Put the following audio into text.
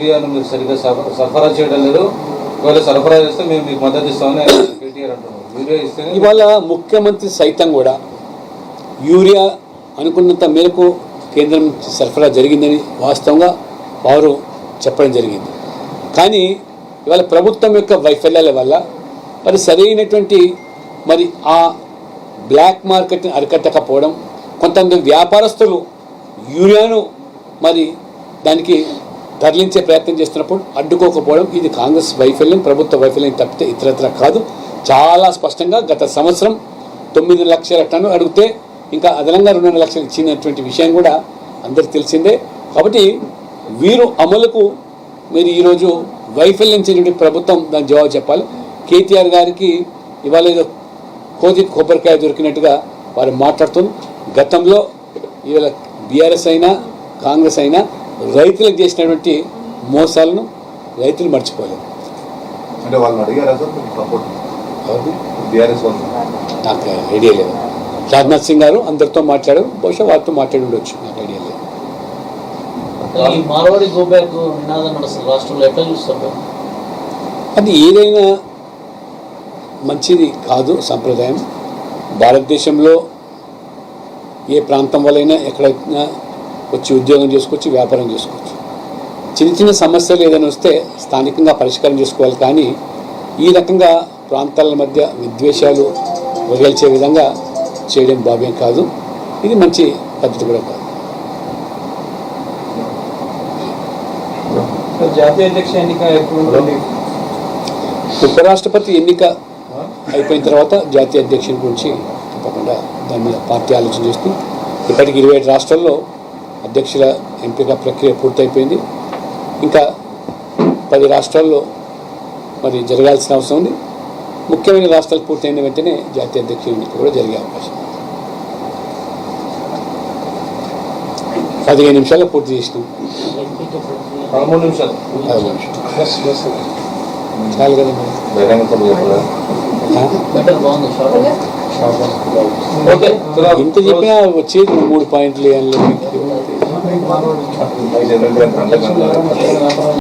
మీరు సరిగ్గా సరఫరా చేయడం లేదు. ఒకవేళ సరఫరా చేస్తే మేము మీకు మద్దతు ఇస్తామని కేటీఆర్ అంటున్నారు. యూరియా ఇస్తే ఇవాళ ముఖ్యమంత్రి సైతం కూడా యూరియా అనుకున్నంత మేరకు కేంద్రం నుంచి సరఫరా జరిగిందని వాస్తవంగా వారు చెప్పడం జరిగింది. కానీ ఇవాళ ప్రభుత్వం యొక్క వైఫల్యాల వల్ల మరి సరైనటువంటి మరి ఆ బ్లాక్ మార్కెట్ని అరికట్టకపోవడం, కొంతమంది వ్యాపారస్తులు యూరియాను మరి దానికి తరలించే ప్రయత్నం చేస్తున్నప్పుడు అడ్డుకోకపోవడం, ఇది కాంగ్రెస్ వైఫల్యం, ప్రభుత్వ వైఫల్యం తప్పితే ఇతరత్ర కాదు. చాలా స్పష్టంగా గత సంవత్సరం 9 లక్షల టన్నులు అడిగితే ఇంకా అదనంగా 2 లక్షలు ఇచ్చినటువంటి విషయం కూడా అందరికీ తెలిసిందే. కాబట్టి వీరు అమలుకు మీరు ఈరోజు వైఫల్యం చెందిన ప్రభుత్వం దానికి జవాబు చెప్పాలి. కేటీఆర్ గారికి ఇవాళ ఏదో కోతి కొబ్బరికాయ దొరికినట్టుగా వారు మాట్లాడుతుంది. గతంలో ఇవాళ బీఆర్ఎస్ అయినా కాంగ్రెస్ అయినా రైతులకు చేసినటువంటి మోసాలను రైతులు మర్చిపోలేదు. అంటే వాళ్ళని అడిగారా సార్ సపోర్ట్? బీఆర్ఎస్ వాళ్ళు నాకు ఐడియా లేదు. రాజ్నాథ్ సింగ్ గారు అందరితో మాట్లాడారు, బహుశా వారితో మాట్లాడి ఉండొచ్చు, నాకు ఐడియా లేదు. మార్వాడి గో బ్యాక్ నినాదం నడుస్తుంది రాష్ట్రంలో, ఎట్లా చూస్తారు? అది ఏదైనా మంచిది కాదు సంప్రదాయం. భారతదేశంలో ఏ ప్రాంతం వల్లైనా ఎక్కడైనా వచ్చి ఉద్యోగం చేసుకోవచ్చు, వ్యాపారం చేసుకోవచ్చు. చిన్న చిన్న సమస్యలు ఏదైనా వస్తే స్థానికంగా పరిష్కారం చేసుకోవాలి. కానీ ఈ రకంగా ప్రాంతాల మధ్య విద్వేషాలు వదిలించే విధంగా చేయడం భావ్యం కాదు. ఇది మంచి పద్ధతి కూడా కాదు. జాతీయ అధ్యక్ష ఎన్నిక ఎప్పుడు? ఉపరాష్ట్రపతి ఎన్నిక అయిపోయిన తర్వాత జాతీయ అధ్యక్షుని గురించి తప్పకుండా దాని మీద పార్టీ ఆలోచన చేస్తూ, ఇప్పటికి 27 రాష్ట్రాల్లో అధ్యక్షుల ఎంపిక ప్రక్రియ పూర్తయిపోయింది. ఇంకా 10 రాష్ట్రాల్లో మరి జరగాల్సిన అవసరం ఉంది. ముఖ్యమైన రాష్ట్రాలు పూర్తయిన వెంటనే జాతీయ అధ్యక్షుల ఎన్నిక కూడా జరిగే అవకాశం. 15 నిమిషాల్లో పూర్తి చేసినాం. 13 నిమిషాలు చాలు కదా మరి. ఇంత చెప్పినా వచ్చేది 3 పాయింట్లు వేయాలి.